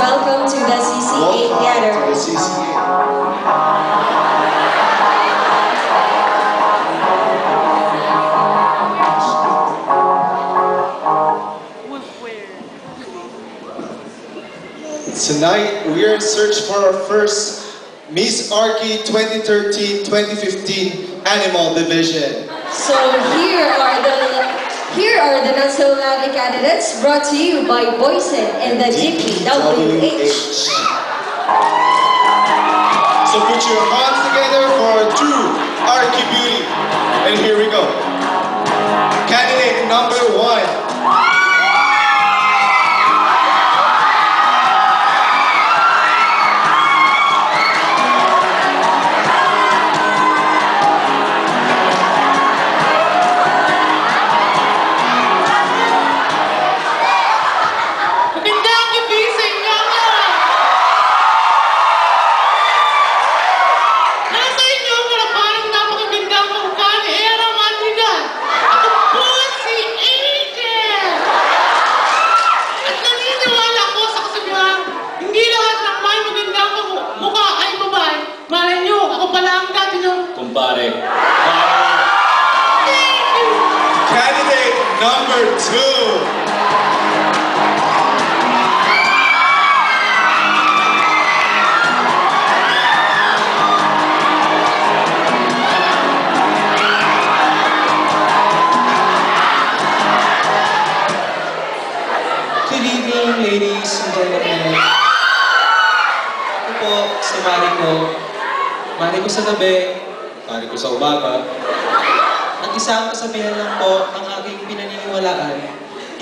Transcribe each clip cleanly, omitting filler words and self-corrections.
welcome to the CCA Welcome to the gathering. CCA. Tonight, we are in search for our first Miss Arky 2013-2015 Animal Division. So here are the not so loudly candidates brought to you by Boysen and the DPWH. So put your hands together for a true Arky beauty. And here we go. Candidate number 1. Kumpare. Candidate number 2. Good evening, ladies and gentlemen. Ako po si Mariko. Mariko sa gabi, Mariko sa umaga. Ang isang kasabihan lang po ang aking pinaniniwalaan.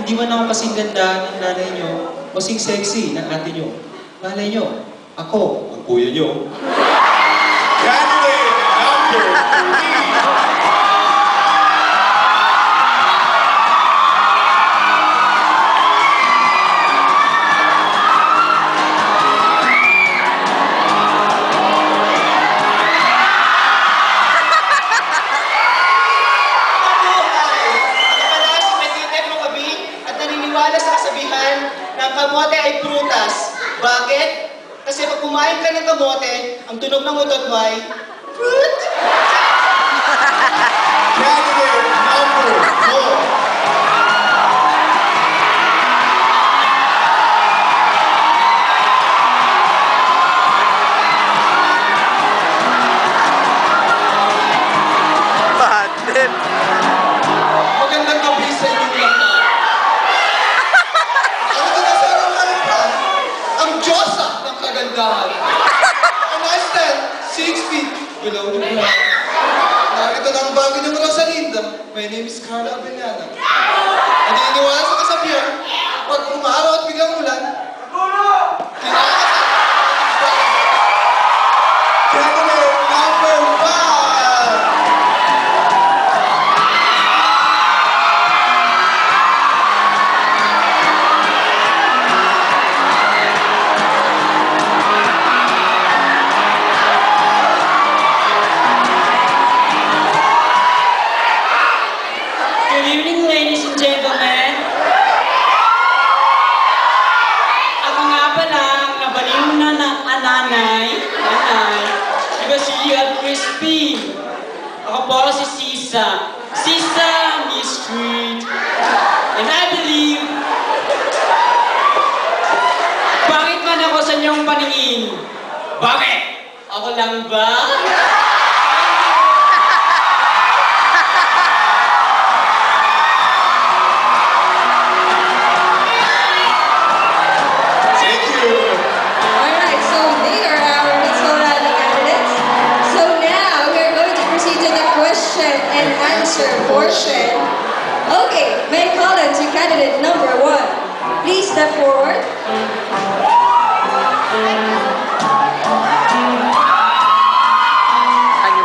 Hindi man ako kasing ganda ng nanay nyo o sing sexy ng ate nyo. Malay nyo, ako ang kuya nyo. Candidate number 3. Ng kamote ay prutas. Bakit? Kasi pag kumain ka ng kamote, ang tunog ng utot mo ay fruit. Candidate number 4. Magandang gabi sa inyong lahat. Ang tinasarapan pa, ang Diyosa ng kagandahan. And I stand 6 feet below the ground. Narito na ang bago niyong Rosalinda. My name is Carla Abellana. Naniniwala sa kasabihan, pag umaraw at biglang ulan, Candidate number 5. Good evening, ladies and gentlemen. Ako nga pala ang nabaliw na nanay, diba si Crispy? Ako po si Sisa. Sisa Miss Street. And I believe, bakit man ako sa inyong paningin? Bakit? Ako lang ba? Thank you. Alright, so they are our not so loudly candidates. So now we are going to proceed to the question and answer portion. Okay, may I call on to candidate number 1. Please step forward.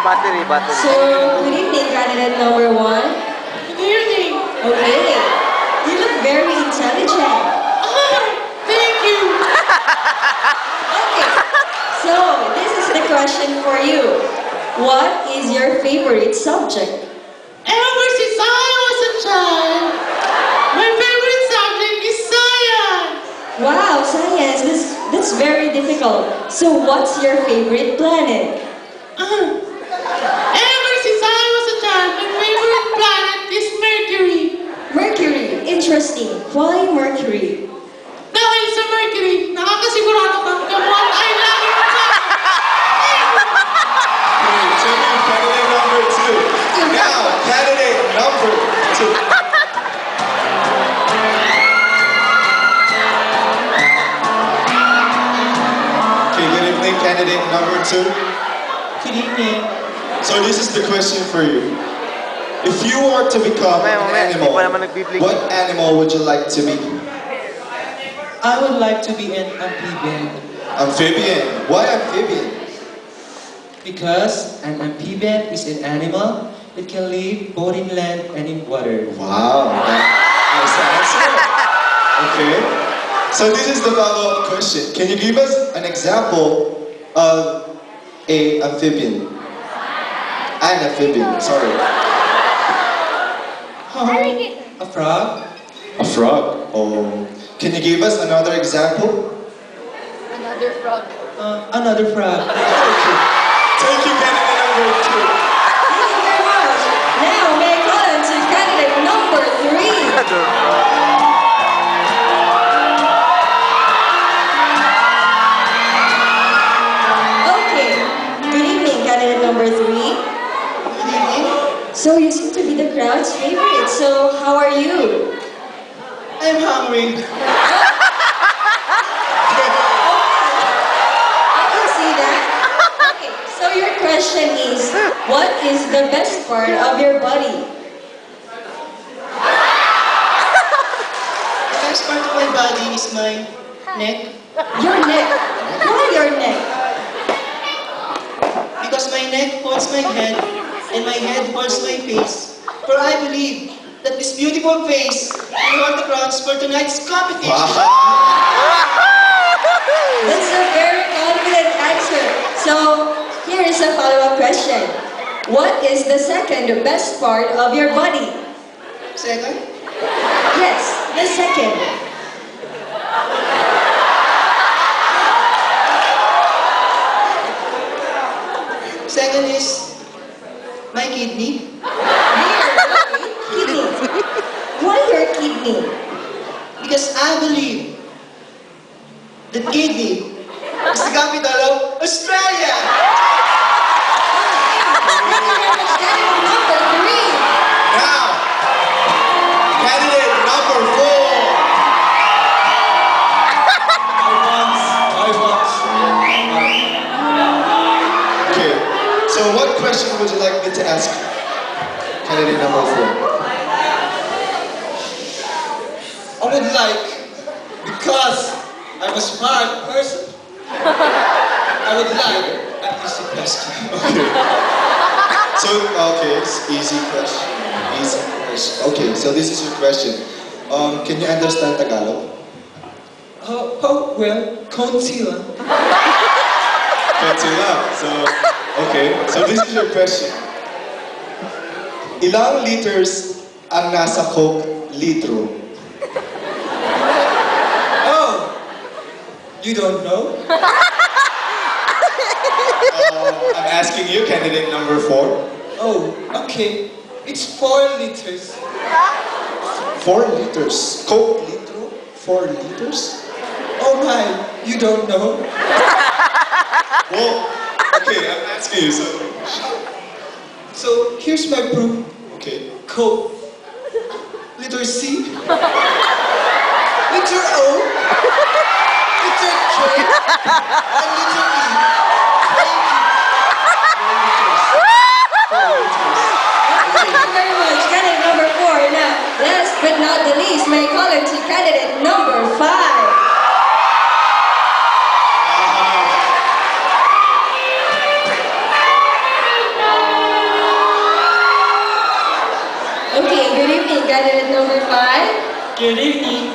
Battery. So, good evening, candidate number 1. Good evening. Okay, you look very intelligent. Thank you. Okay, so this is the question for you. What is your favorite subject? Ever since I was a child, my favorite subject is science. Wow, science. That's very difficult. So what's your favorite planet? Ever since I was a child, my favorite planet is Mercury. Mercury. Interesting. Why Mercury? Dahil sa Mercury, nakakasigurado ka gamot ay lagi mo sa Candidate number 2. Now, candidate number 2. Okay, good evening, candidate number 2. Good evening. So this is the question for you. If you were to become an animal, what animal would you like to be? I would like to be an amphibian Amphibian. Why amphibian? because an amphibian is an animal that can live both in land and in water. Wow, nice answer. Okay. So this is the follow-up question. Can you give us an example of a amphibian? An amphibian, sorry. A frog, A frog. Oh. Can you give us another example? Another frog. another frog. Thank you, candidate number 2. Thank you very much. Now may I call on to candidate number 3. Okay. Good evening, candidate number 3. Good evening. So you seem to be the crowd's favorite. So how are you? I'm hungry. I can see that. Okay, so your question is, what is the best part of your body? The best part of my body is my neck. Your neck. Why your neck? Because my neck holds my head and my head holds my face. For I believe that this beautiful face will hold the crowns for tonight's competition. That's a very confident answer. So here is a follow-up question. What is the second best part of your body? Second, Yes, the second. second is my kidney. Kidney. Why your kidney? Because I believe that kidney is the capital of Australia. Candidate number 3. Now, candidate number 4. Okay, so what question would you like me to ask you? Candidate number 4. I would like, because I'm a smart person, I would like an easy question. Okay, it's easy question. Easy question. Okay, so this is your question. Can you understand Tagalog? Well, konti lang. Godzilla. So this is your question. Ilang liters ang nasa Coke litro? Oh, you don't know? I'm asking you, candidate number 4. Oh, okay. It's 4 liters. 4 liters. Coke litro? 4 liters? Oh my, you don't know? Well, okay, I'm asking you, So here's my proof. okay. Coke. Letter C. Letter O. Letter J. And letter E. Thank you very much, candidate number 4. Now, last but not the least, may I call on to candidate number 5. Okay, good evening, candidate number 5. Good evening.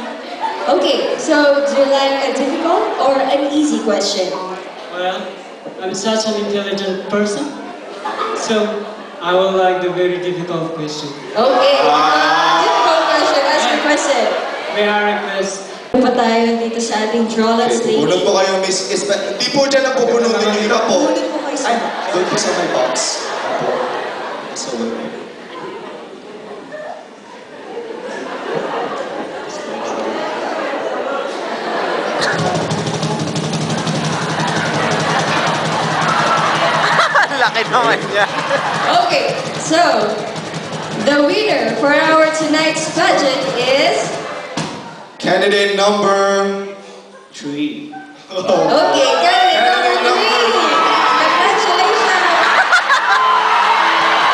Okay, so do you like a difficult or an easy question? Well, I'm such an intelligent person, so I would like the very difficult question. Okay, difficult question, ask your question. May I request pa tayo dito sa ating drawlets Okay, lady. bunot po kayo, Miss Hindi po dyan ang pupunutin, hirap po. Bunot po kayo Ay, sa... doon po sa my box. Opo. So, Laki naman niya. Okay, so the winner for our tonight's pageant is... candidate number 3. Okay, candidate number 3. Congratulations!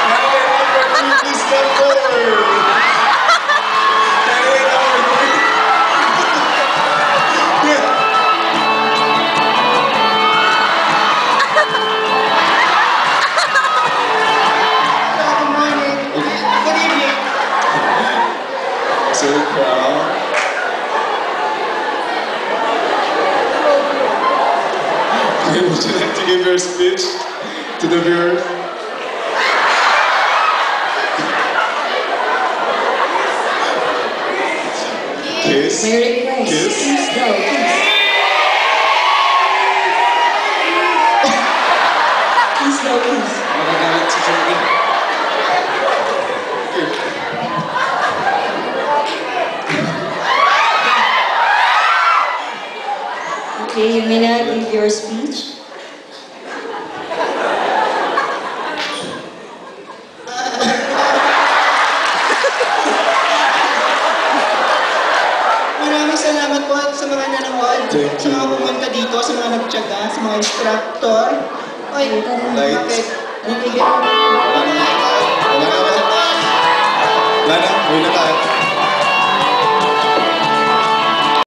Candidate number 3, please come forward. Candidate number 3. Good morning. Good evening. So proud. Okay, would you like to give your speech to the viewers? Kiss. Merry Christmas. Kiss. Please go, please. Please go, please. Magagalit si Jordy. Okay, you may now give your speech. Maraming salamat po sa mga nanonood, Thank sa mga you. pumunta dito, sa mga nagtyaga, sa mga instructor. Ay, Lights. bakit? Ano bigyan? Wala na. Wala na. Wala na. Wala na tayo.